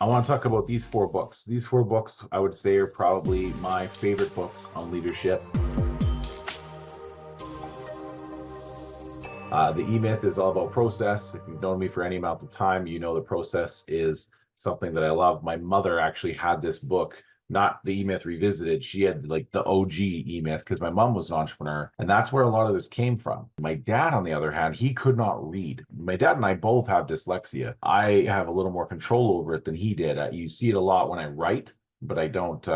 I want to talk about these 4 books. These 4 books, I would say, are probably my favorite books on leadership. The E-Myth is all about process. If you've known me for any amount of time, you know the process is something that I love. My mother actually had this book, not the E-Myth Revisited. She had like the OG E-Myth because my mom was an entrepreneur, and that's where a lot of this came from. My dad, on the other hand, he could not read. My dad and I both have dyslexia. I have a little more control over it than he did. You see it a lot when I write, but I don't.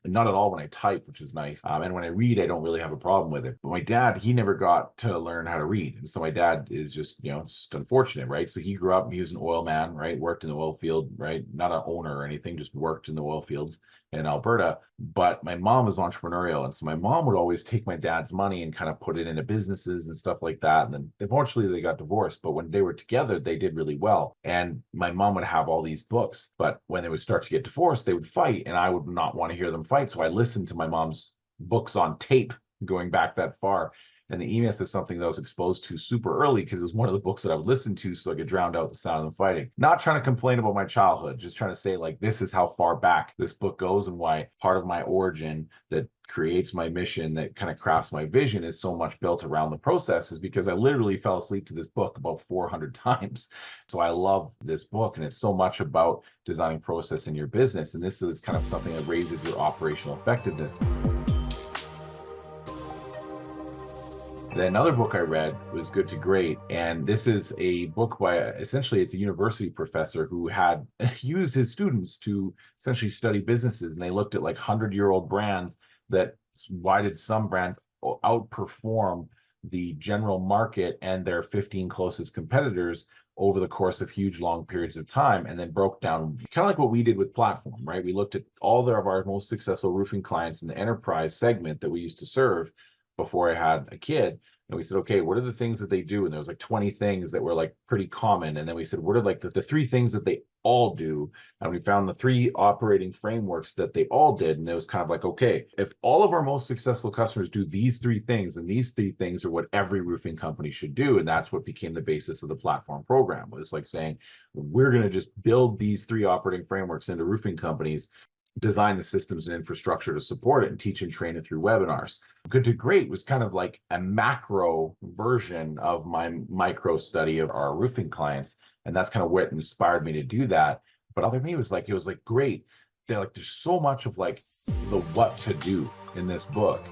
Not at all when I type, which is nice. And when I read, I don't really have a problem with it. But my dad, he never got to learn how to read. And so my dad is just, just unfortunate, right? So he grew up, he was an oil man, right? Worked in the oil field, right? Not an owner or anything, just worked in the oil fields in Alberta. But my mom is entrepreneurial. And so my mom would always take my dad's money and kind of put it into businesses and stuff like that. And then eventually they got divorced. But when they were together, they did really well. And my mom would have all these books. But when they would start to get divorced, they would fight. And I would not want to hear them fight. So I listened to my mom's books on tape going back that far. And the E-Myth is something that I was exposed to super early because it was one of the books that I would listen to so I could drown out the sound of them fighting. Not trying to complain about my childhood, just trying to say, like, this is how far back this book goes and why part of my origin that creates my mission, that kind of crafts my vision, is so much built around the process, is because I literally fell asleep to this book about 400 times. So I love this book, and it's so much about designing process in your business. And this is kind of something that raises your operational effectiveness. Then another book I read was Good to Great. And this is a book by, essentially, it's a university professor who had used his students to essentially study businesses. And they looked at like 100-year-old brands that, why did some brands outperform the general market and their 15 closest competitors over the course of huge, long periods of time, and then broke down kind of like what we did with Platform, right? We looked at all of our most successful roofing clients in the enterprise segment that we used to serve before I had a kid. And we said, okay, what are the things that they do? And there was like 20 things that were like pretty common. And then we said, what are like the 3 things that they all do? And we found the 3 operating frameworks that they all did. And it was kind of like, okay, if all of our most successful customers do these 3 things, then these 3 things are what every roofing company should do. And that's what became the basis of the Platform program. It's like saying, we're going to just build these 3 operating frameworks into roofing companies, design the systems and infrastructure to support it, and teach and train it through webinars. Good to Great was kind of like a macro version of my micro study of our roofing clients. And that's kind of what inspired me to do that. But other me was like, it was like, great. They're like, there's so much of like the what to do in this book.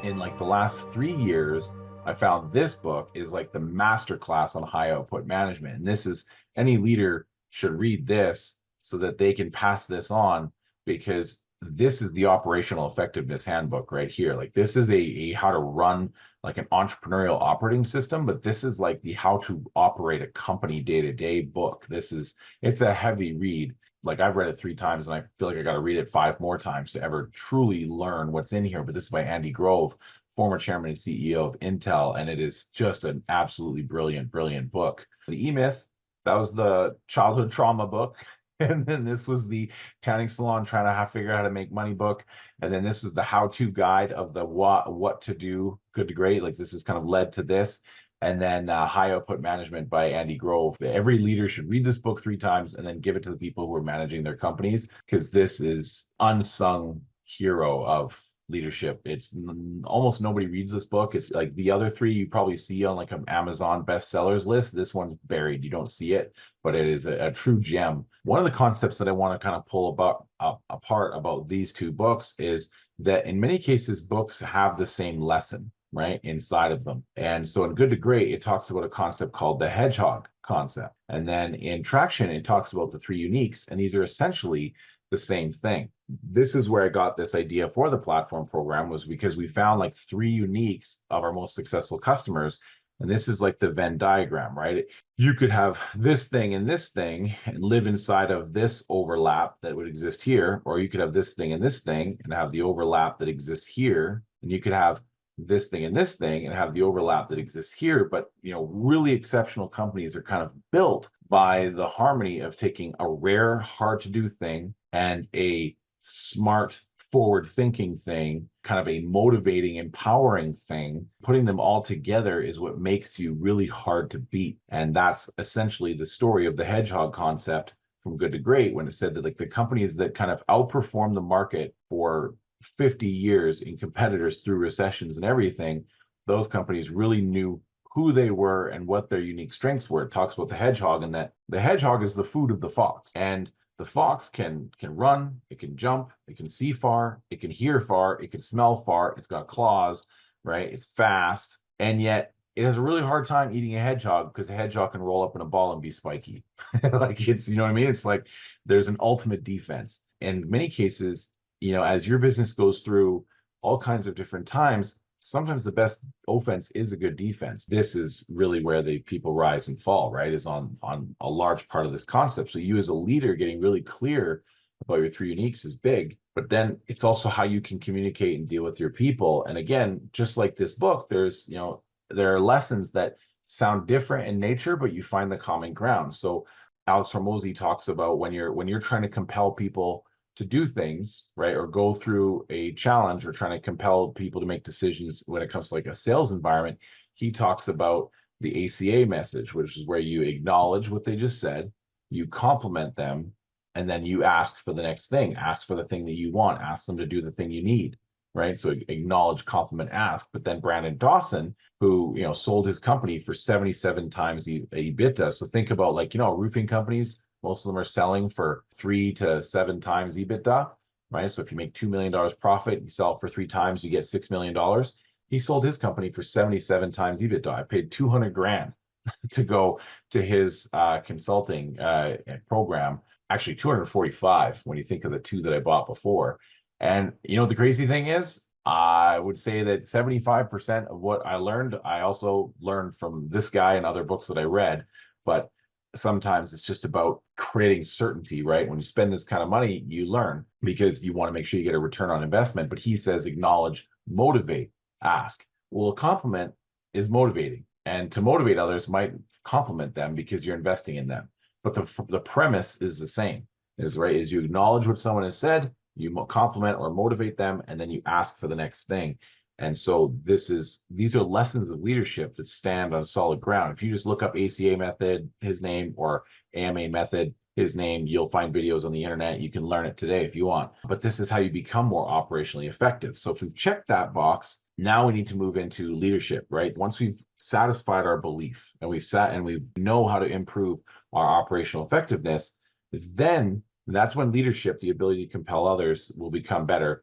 In like the last 3 years, I found this book is like the masterclass on high output management. And this is, any leader should read this so that they can pass this on, because this is the operational effectiveness handbook right here. Like, this is a how to run like an entrepreneurial operating system, but this is like the how to operate a company day-to-day book. It's a heavy read. Like, I've read it 3 times and I feel like I got to read it 5 more times to ever truly learn what's in here. But this is by Andy Grove, former chairman and CEO of Intel. And it is just an absolutely brilliant, brilliant book. The E-Myth, that was the childhood trauma book. And then this was the tanning salon trying to figure out how to make money book. And then this was the how-to guide of the what to do, Good to Great. Like, this has kind of led to this. And then High Output Management by Andy Grove. Every leader should read this book 3 times and then give it to the people who are managing their companies, because this is unsung hero of leadership. It's almost nobody reads this book. It's like the other 3 you probably see on like an Amazon bestsellers list. This one's buried. You don't see it, but it is a true gem. One of the concepts that I want to kind of pull apart about these 2 books is that in many cases, books have the same lesson, right, inside of them. And so in Good to Great, it talks about a concept called the hedgehog concept. And then in Traction, it talks about the 3 uniques. And these are essentially the same thing. This is where I got this idea for the Platform program, was because we found like 3 uniques of our most successful customers. And this is like the Venn diagram, right? You could have this thing and live inside of this overlap that would exist here, or you could have this thing and have the overlap that exists here. And you could have this thing and have the overlap that exists here. But, really exceptional companies are kind of built by the harmony of taking a rare, hard to do thing and a smart, forward thinking thing, kind of a motivating, empowering thing. Putting them all together is what makes you really hard to beat. And that's essentially the story of the hedgehog concept from Good to Great, when it said that like the companies that kind of outperform the market for 50 years in competitors through recessions and everything, those companies really knew who they were and what their unique strengths were. It talks about the hedgehog, and that the hedgehog is the food of the fox. And the fox can run, it can jump, it can see far, it can hear far, it can smell far, it's got claws, right? It's fast, and yet it has a really hard time eating a hedgehog because a hedgehog can roll up in a ball and be spiky. Like it's, you know what I mean? It's like there's an ultimate defense. In many cases, as your business goes through all kinds of different times, sometimes the best offense is a good defense. This is really where the people rise and fall, right? Is on a large part of this concept. So you as a leader getting really clear about your three uniques is big, but then it's also how you can communicate and deal with your people. And again, just like this book, there are lessons that sound different in nature, but you find the common ground. So Alex Hormozi talks about when you're trying to compel people to do things, right, or go through a challenge, or trying to compel people to make decisions when it comes to like a sales environment, he talks about the ACA message, which is where you acknowledge what they just said, you compliment them, and then you ask for the next thing, ask for the thing that you want, ask them to do the thing you need, right? So acknowledge, compliment, ask. But then Brandon Dawson, who sold his company for 77 times the EBITDA. So think about like roofing companies. Most of them are selling for 3 to 7 times EBITDA, right? So if you make $2 million profit, you sell it for 3 times, you get $6 million. He sold his company for 77 times EBITDA. I paid 200 grand to go to his consulting program. Actually, 245 when you think of the 2 that I bought before. And the crazy thing is, I would say that 75% of what I learned, I also learned from this guy and other books that I read. But sometimes it's just about creating certainty, right? When you spend this kind of money, you learn because you want to make sure you get a return on investment. But he says, acknowledge, motivate, ask. Well, a compliment is motivating, and to motivate others might compliment them because you're investing in them. But the premise is the same, is you acknowledge what someone has said, you compliment or motivate them, and then you ask for the next thing. And so these are lessons of leadership that stand on solid ground. If you just look up ACA method, his name, or AMA method, his name, you'll find videos on the internet. You can learn it today if you want. But this is how you become more operationally effective. So if we've checked that box, now we need to move into leadership, right? Once we've satisfied our belief and we know how to improve our operational effectiveness, then that's when leadership, the ability to compel others, will become better.